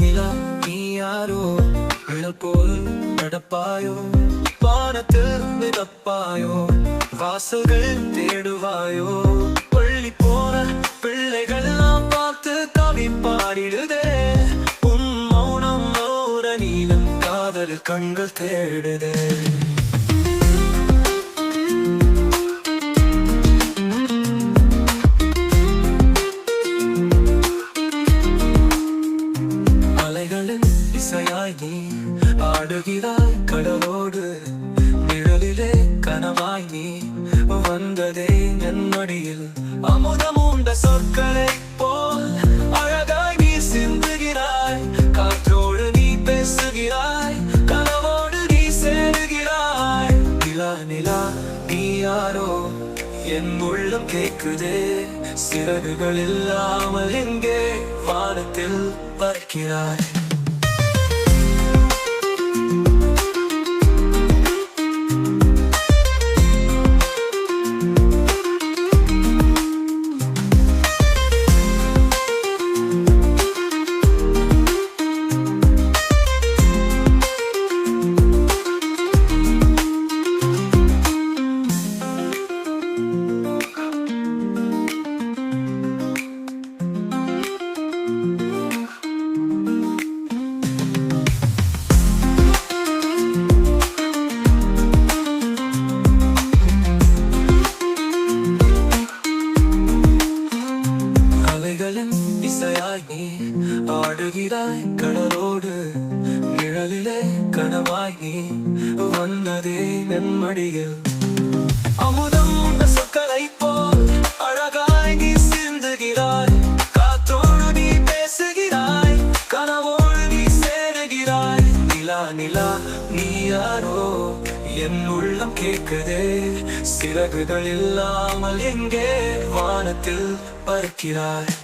நிலா நீ யாரோ நிழல் போல் நடப்பாயோ வானத்தில் மிதப்பாயோ வாசல்கள் தேடுவாயோ பள்ளி போன பிள்ளைகள் எல்லாம் பார்த்து கவி பாடிடுதே உன் மௌனம் ஓர நீலம் காதல் கண்கள் தேடுதே இசையாய் நீ ஆடுகிறாய் கடலோடு நிழலிலே கனவாய் நீ வந்ததே என் மடியில் அமுதம் உண்ட சொற்களை போல் அழகாய் நீ சிந்துகிறாய் காற்றோடு நீ பேசுகிறாய் கனவோடு நீ சேருகிறாய் நிலா நிலா நீ யாரோ என் உள்ளம் கேட்குதே சிறகுகள் இல்லாமல் எங்கே வானத்தில் பறக்கிறாய் இசையாய் நீ ஆடுகிறாய் கடலோடு நிழலிலே கனவாய் நீ வந்ததே என் மடியில் அமுதம் உண்ட சொற்களை போல் அழகாய் நீ சிந்துகிறாய் காற்றோடு நீ பேசுகிறாய் கனவோடு நீ சேருகிறாய் நிலா நிலா நீ யாரோ என் உள்ளம் கேட்குதே சிறகுகள் இல்லாமல் எங்கே வானத்தில் பறக்கிறாய்